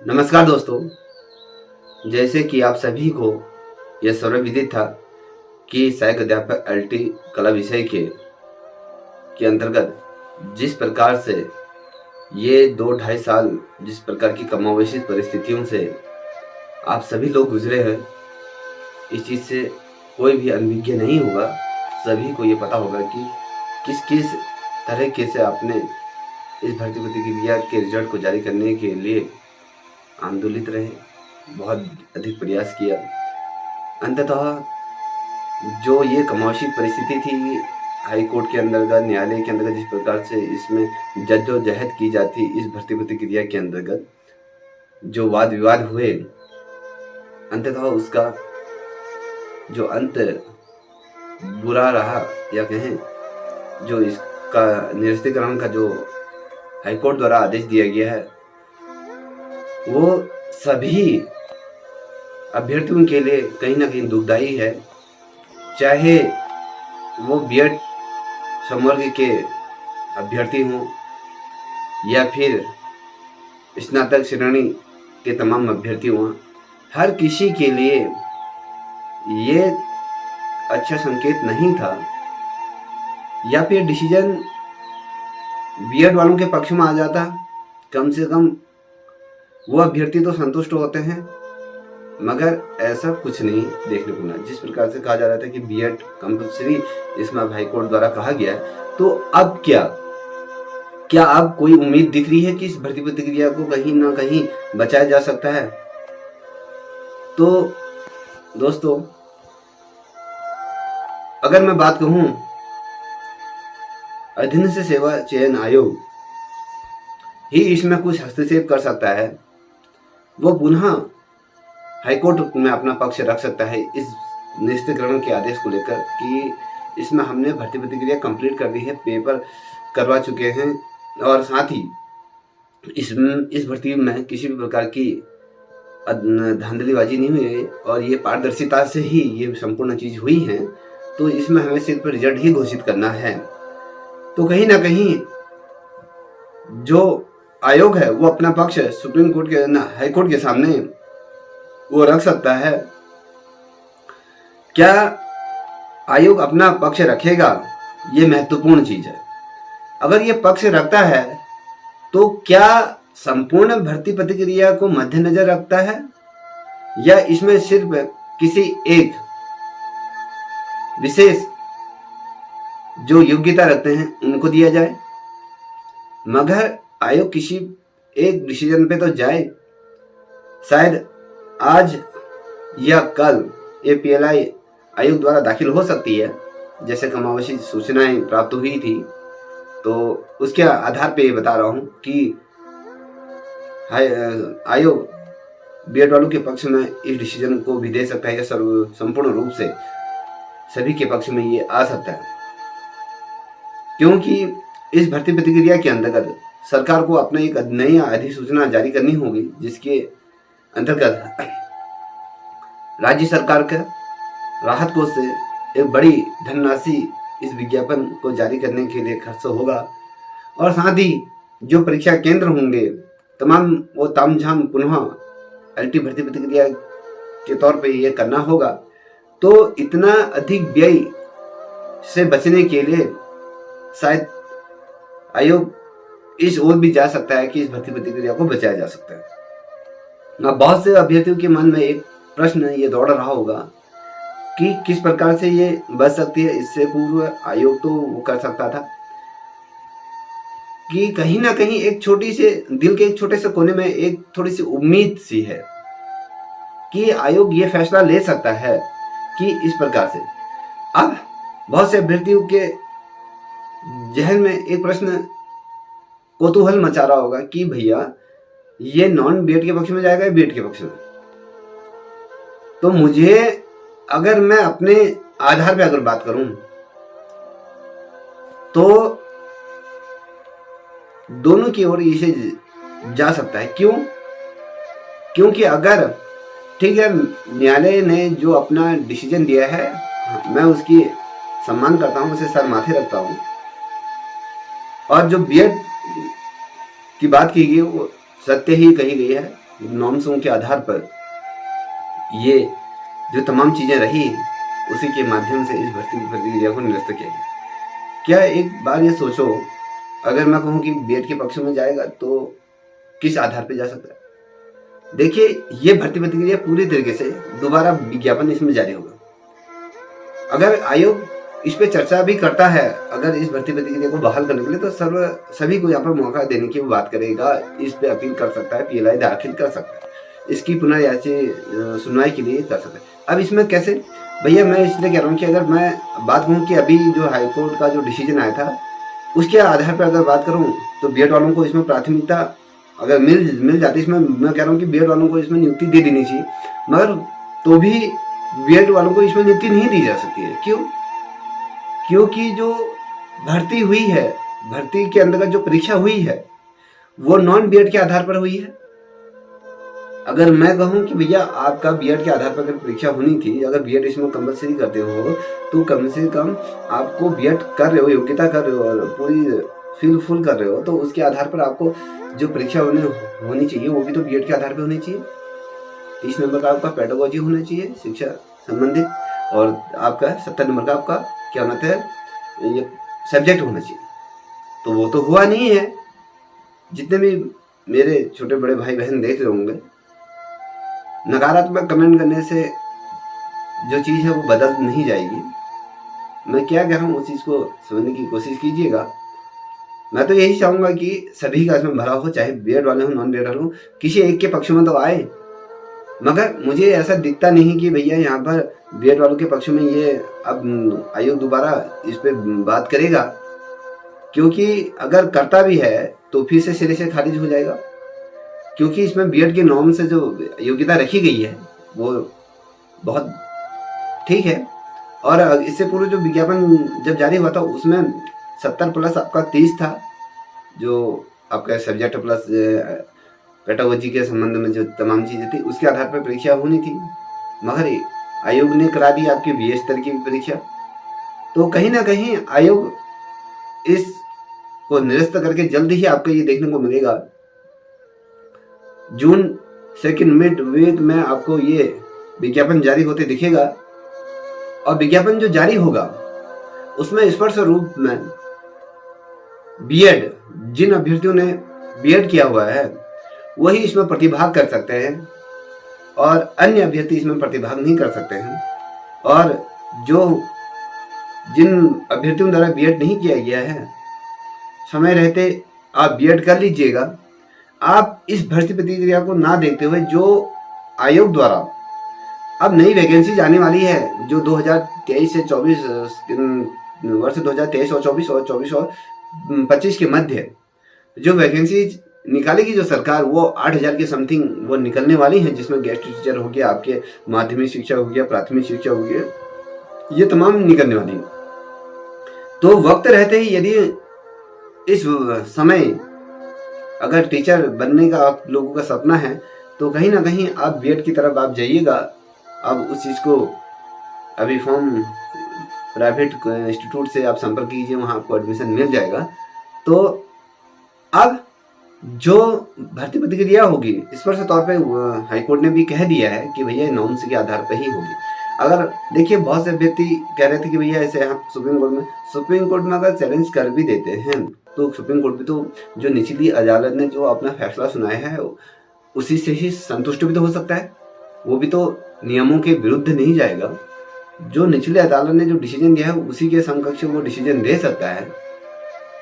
नमस्कार दोस्तों। जैसे कि आप सभी को यह सर्वविदित था कि सहायक अध्यापक एलटी कला विषय के अंतर्गत जिस प्रकार से ये 2-2.5 साल जिस प्रकार की कमोबेशी परिस्थितियों से आप सभी लोग गुजरे हैं, इस चीज़ से कोई भी अनभिज्ञ नहीं होगा। सभी को ये पता होगा कि किस किस तरीके से आपने इस भर्ती प्रतिक्रिया के रिजल्ट को जारी करने के लिए आंदोलित रहे, बहुत अधिक प्रयास किया। अंततः जो ये कमोबेशी परिस्थिति थी, हाई कोर्ट के अंतर्गत, न्यायालय के अंतर्गत जिस प्रकार से इसमें जद्दोजहद की जाती, इस भर्ती प्रतिक्रिया के अंतर्गत जो वाद विवाद हुए, अंततः उसका जो अंत बुरा रहा, या कहें जो इसका निरस्तीकरण का जो हाईकोर्ट द्वारा आदेश दिया गया है, वो सभी अभ्यर्थियों के लिए कहीं ना कहीं दुखदायी है। चाहे वो बीएड संवर्ग के अभ्यर्थी हों या फिर स्नातक श्रेणी के तमाम अभ्यर्थी हों, हर किसी के लिए ये अच्छा संकेत नहीं था। या फिर डिसीजन बीएड वालों के पक्ष में आ जाता, कम से कम वो अभ्यर्थी तो संतुष्ट होते हैं, मगर ऐसा कुछ नहीं देखने को मिला। जिस प्रकार से कहा जा रहा था कि बीएड कंपल्सरी इसमें अब हाईकोर्ट द्वारा कहा गया है, तो अब क्या अब कोई उम्मीद दिख रही है कि इस भर्ती प्रतिक्रिया को कहीं ना कहीं बचाया जा सकता है? तो दोस्तों, अगर मैं बात कहूं, अधीनस्थ सेवा चयन आयोग ही इसमें कुछ हस्तक्षेप कर सकता है। वो पुनः हाईकोर्ट में अपना पक्ष रख सकता है इस निरस्तीकरण के आदेश को लेकर कि इसमें हमने भर्ती प्रतिक्रिया कंप्लीट कर दी है, पेपर करवा चुके हैं, और साथ ही इस भर्ती में किसी भी प्रकार की धांधलीबाजी नहीं हुई है और ये पारदर्शिता से ही ये संपूर्ण चीज हुई है, तो इसमें हमें सिर्फ रिजल्ट ही घोषित करना है। तो कहीं ना कहीं जो आयोग है वो अपना पक्ष सुप्रीम कोर्ट के हाई कोर्ट के सामने वो रख सकता है। क्या आयोग अपना पक्ष रखेगा, ये महत्वपूर्ण चीज है। अगर ये पक्ष रखता है तो क्या संपूर्ण भर्ती प्रतिक्रिया को मद्देनजर रखता है, या इसमें सिर्फ किसी एक विशेष जो योग्यता रखते हैं उनको दिया जाए? मगर आयोग किसी एक डिसीजन पे तो जाए। शायद आज या कल एपीएलआई आयोग द्वारा दाखिल हो सकती है, जैसे कमोबेशी सूचनाएं प्राप्त हुई थी, तो उसके आधार पे ये बता रहा हूं कि आयोग बीएड वालों के पक्ष में इस डिसीजन को भी दे सकता है, या संपूर्ण रूप से सभी के पक्ष में ये आ सकता है। क्योंकि इस भर्ती प्रतिक्रिया के अंतर्गत सरकार को अपना एक नई अधिसूचना जारी करनी होगी, जिसके अंतर्गत राज्य सरकार के राहत कोष से एक बड़ी धनराशि इस विज्ञापन को जारी करने के लिए खर्च होगा, और साथ ही जो परीक्षा केंद्र होंगे तमाम वो तामझाम पुनः एलटी भर्ती प्रतिक्रिया के तौर पे ये करना होगा। तो इतना अधिक व्यय से बचने के लिए शायद आयोग इस ओर भी जा सकता है कि इस भर्ती प्रतिक्रिया को बचाया जा सकता है। अब बहुत से अभ्यर्थियों के मन में एक प्रश्न ये दौड़ रहा होगा कि किस प्रकार से ये बच सकती है। इससे पूर्व आयोग तो वो कर सकता था कि कहीं ना कहीं एक छोटी से दिल के एक छोटे से कोने में एक थोड़ी सी उम्मीद सी है कि आयोग ये फैसला ले सकता है कि इस प्रकार से। अब बहुत से अभ्यर्थियों के जहन में एक प्रश्न कौतूहल मचा रहा होगा कि भैया ये नॉन बीएड के पक्ष में जाएगा या बीएड के पक्ष में? तो मुझे, अगर मैं अपने आधार पे अगर बात करूं, तो दोनों की ओर इसे जा सकता है। क्यों? क्योंकि अगर ठीक है, न्यायालय ने जो अपना डिसीजन दिया है, मैं उसकी सम्मान करता हूं, उसे सर माथे रखता हूं, और जो बीएड की बात की गई वो सत्य ही कही गई है नॉर्म्सों के आधार पर ये जो तमाम चीज़ें रही, उसी के माध्यम से इस भर्ती प्रक्रिया को निरस्त किया गया। क्या एक बार ये सोचो, अगर मैं कहूँ कि बीएड के पक्ष में जाएगा तो किस आधार पर जा सकता है? देखिए, ये भर्ती प्रक्रिया पूरी तरीके से दोबारा विज्ञापन इसमें जारी होगा। अगर आयोग इस पे चर्चा भी करता है, अगर इस भर्ती प्रक्रिया को बहाल करने के लिए, तो सभी को यहाँ पर मौका देने की बात करेगा। इस पे अपील कर सकता है, पीएलआई दाखिल कर सकता है, इसकी पुनर्याचिका सुनवाई के लिए कर सकता है। अब इसमें कैसे भैया, मैं इसलिए कह रहा हूँ कि अगर मैं बात कहूँ कि अभी जो हाईकोर्ट का जो डिसीजन आया था, उसके आधार पर अगर बात करूँ तो बीएड वालों को इसमें प्राथमिकता अगर मिल जाती, इसमें मैं कह रहा हूँ कि बीएड वालों को इसमें नियुक्ति दे देनी चाहिए, मगर तो भी बीएड वालों को इसमें नियुक्ति नहीं दी जा सकती है। क्यों? क्योंकि जो भर्ती हुई है, भर्ती के अंतर्गत जो परीक्षा हुई है, वो नॉन बीएड के आधार पर हुई है। अगर मैं कहूँ कि भैया आपका बीएड के आधार पर अगर परीक्षा होनी थी, अगर बीएड इसमें कंपलसरी करते हो, तो कम से कम आपको बीएड कर रहे हो, योग्यता कर रहे हो और पूरी फुल कर रहे हो, तो उसके आधार पर आपको जो परीक्षा होनी चाहिए वो भी तो बीएड के आधार पर होनी चाहिए। 30 नंबर का आपका पेडागोजी होना चाहिए, शिक्षा संबंधित, और आपका 70 नंबर का आपका क्या होना है, ये सब्जेक्ट होना चाहिए। तो वो तो हुआ नहीं है। जितने भी मेरे छोटे बड़े भाई बहन देख रहे होंगे, नकारात्मक कमेंट करने से जो चीज़ है वो बदल नहीं जाएगी। मैं क्या कह रहा हूँ उस चीज़ को समझने की कोशिश कीजिएगा। मैं तो यही चाहूँगा कि सभी का इसमें भला हो, चाहे बीएड वाले हो, नॉन बीएड वाले हो, किसी एक के पक्ष में तो आए। मगर मुझे ऐसा दिखता नहीं कि भैया यहाँ पर बीएड वालों के पक्ष में ये अब आयोग दोबारा इस पे बात करेगा, क्योंकि अगर करता भी है तो फिर से सिरे से खारिज हो जाएगा। क्योंकि इसमें बीएड के नॉर्म से जो योग्यता रखी गई है वो बहुत ठीक है, और इससे पूर्व जो विज्ञापन जब जारी हुआ था उसमें 70 प्लस आपका 30 था, जो आपका सब्जेक्ट प्लस पेडागोजी के संबंध में जो तमाम चीज़ें थी उसके आधार पर परीक्षा होनी थी। मगर आयोग ने करा दी आपकी बीए स्तर की परीक्षा। तो कहीं ना कहीं आयोग इस को निरस्त करके जल्द ही आपको ये देखने को मिलेगा। जून सेकंड मिड वीक में आपको ये विज्ञापन जारी होते दिखेगा, और विज्ञापन जो जारी होगा उसमें स्पष्ट रूप में बीएड, जिन अभ्यर्थियों ने बीएड किया हुआ है वही इसमें प्रतिभाग कर सकते हैं, और अन्य अभ्यर्थी इसमें प्रतिभाग नहीं कर सकते हैं। और जिन अभ्यर्थियों द्वारा बीएड नहीं किया गया है, समय रहते आप बीएड कर लीजिएगा। आप इस भर्ती प्रक्रिया को ना देखते हुए जो आयोग द्वारा अब नई वैकेंसी आने वाली है, जो 2023 से 24 वर्ष 2023 और 24 और 25 के मध्य जो वैकेंसी निकालेगी जो सरकार, वो 8000 के समथिंग वो निकलने वाली हैं, जिसमें गेस्ट टीचर हो गया, आपके माध्यमिक शिक्षा हो गया, प्राथमिक शिक्षा हो गया, ये तमाम निकलने वाली है। तो वक्त रहते ही यदि इस समय अगर टीचर बनने का आप लोगों का सपना है, तो कहीं ना कहीं आप बीएड की तरफ आप जाइएगा। अब उस चीज़ को अभी फॉर्म प्राइवेट इंस्टीट्यूट से आप संपर्क कीजिए, वहाँ आपको एडमिशन मिल जाएगा। तो अब जो भर्ती प्रक्रिया होगी स्पष्ट तौर पे हाईकोर्ट ने भी कह दिया है कि भैया नॉर्म्स के आधार पर ही होगी। अगर देखिए, बहुत से व्यक्ति कह रहे थे कि भैया ऐसे हम सुप्रीम कोर्ट में अगर चैलेंज कर भी देते हैं तो सुप्रीम कोर्ट भी तो जो निचली अदालत ने जो अपना फैसला सुनाया है उसी से ही संतुष्ट भी तो हो सकता है, वो भी तो नियमों के विरुद्ध नहीं जाएगा। जो निचली अदालत ने जो डिसीजन दिया है उसी के समकक्ष वो डिसीजन दे सकता है।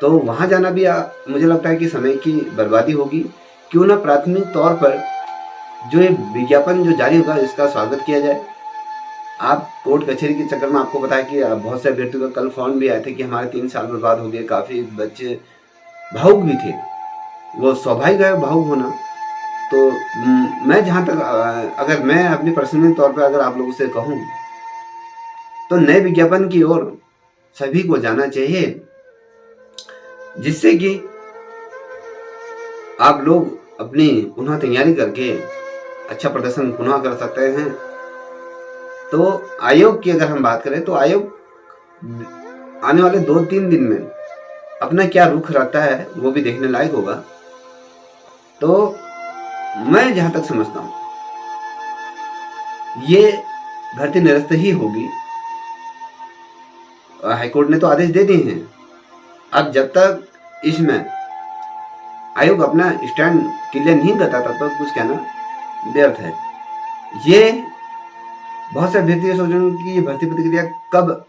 तो वहाँ जाना भी मुझे लगता है कि समय की बर्बादी होगी। क्यों ना प्राथमिक तौर पर जो ये विज्ञापन जो जारी होगा इसका स्वागत किया जाए। आप कोर्ट कचहरी के चक्कर में, आपको पता है कि बहुत से अभ्यर्थियों का कल फॉर्म भी आए थे कि हमारे 3 साल बर्बाद हो गए, काफ़ी बच्चे भावुक भी थे, वो स्वाभाविक है भावुक होना। तो मैं जहाँ तक अगर मैं अपने पर्सनल तौर पर अगर आप लोगों से कहूँ तो नए विज्ञापन की ओर सभी को जाना चाहिए, जिससे कि आप लोग अपनी पुनः तैयारी करके अच्छा प्रदर्शन पुनः कर सकते हैं। तो आयोग की अगर हम बात करें तो आयोग आने वाले 2-3 दिन में अपना क्या रुख रखता है वो भी देखने लायक होगा। तो मैं जहां तक समझता हूं ये भर्ती निरस्त ही होगी। हाईकोर्ट ने तो आदेश दे दिए हैं। अब जब तक इसमें आयोग अपना स्टैंड क्लियर नहीं करता तब तक कुछ कहना व्यर्थ है। ये बहुत से अभ्यर्थी सोच रहे हैं कि ये भर्ती प्रक्रिया कब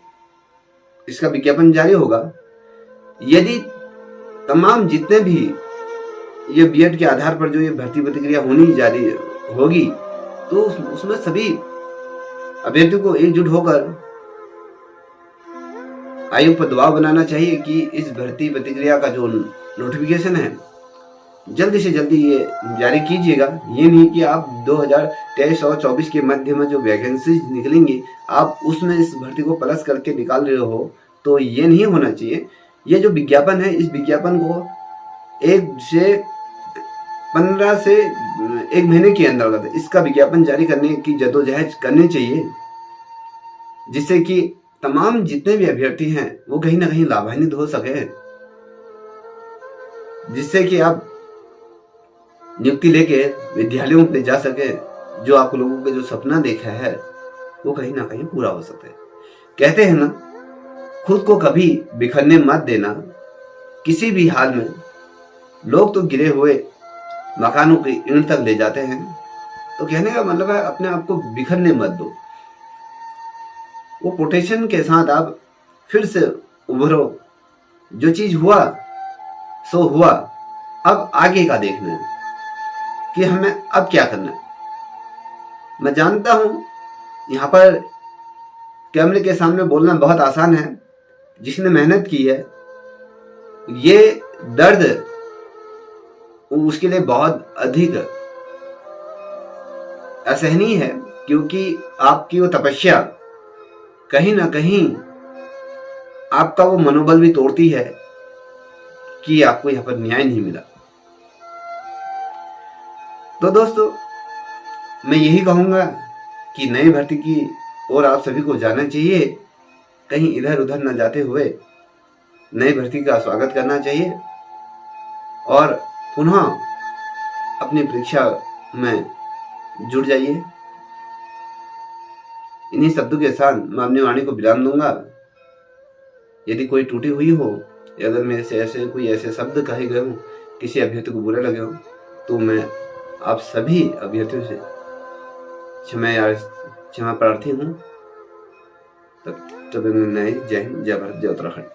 इसका विज्ञापन जारी होगा। यदि तमाम जितने भी ये बीएड के आधार पर जो ये भर्ती प्रक्रिया होनी जारी होगी तो उसमें सभी अभ्यर्थियों को एकजुट होकर आयोग पर दबाव बनाना चाहिए कि इस भर्ती प्रक्रिया का जो नोटिफिकेशन है जल्दी से जल्दी ये जारी कीजिएगा। ये नहीं कि आप 2023 और 24 के मध्य में जो वैकेंसीज निकलेंगी आप उसमें इस भर्ती को प्लस करके निकाल रहे हो, तो ये नहीं होना चाहिए। ये जो विज्ञापन है इस विज्ञापन को 15 से 1 महीने के अंतर्गत इसका विज्ञापन जारी करने की जद्दोजहद करनी चाहिए, जिससे कि तमाम जितने भी अभ्यर्थी हैं वो कहीं ना कहीं लाभान्वित हो सके, जिससे कि आप नियुक्ति लेके विद्यालयों पे जा सके। जो आप लोगों के जो सपना देखा है वो कहीं ना कहीं पूरा हो सके। कहते हैं ना, खुद को कभी बिखरने मत देना किसी भी हाल में। लोग तो गिरे हुए मकानों की ईंट तक ले जाते हैं, तो कहने का मतलब है अपने आप को बिखरने मत दो। वो पोटेंशियल के साथ आप फिर से उभरो। जो चीज हुआ सो हुआ, अब आगे का देखना है कि हमें अब क्या करना है। मैं जानता हूं यहाँ पर कैमरे के सामने बोलना बहुत आसान है। जिसने मेहनत की है ये दर्द उसके लिए बहुत अधिक असहनीय है, क्योंकि आपकी वो तपस्या कहीं ना कहीं आपका वो मनोबल भी तोड़ती है कि आपको यहाँ पर न्याय नहीं मिला। तो दोस्तों मैं यही कहूँगा कि नई भर्ती की ओर आप सभी को जाना चाहिए। कहीं इधर उधर न जाते हुए नई भर्ती का स्वागत करना चाहिए और पुनः अपनी परीक्षा में जुड़ जाइए। इन्हीं शब्दों के साथ मैं अपनी वाणी को विराम दूंगा। यदि कोई टूटी हुई हो या अगर मेरे से ऐसे कोई ऐसे शब्द कहे गए हो, किसी अभ्यर्थी को बुरे लगे हो, तो मैं आप सभी अभ्यर्थियों से क्षमा प्रार्थी हूँ। तब जय हिंद, जय भारत, जय उत्तराखंड।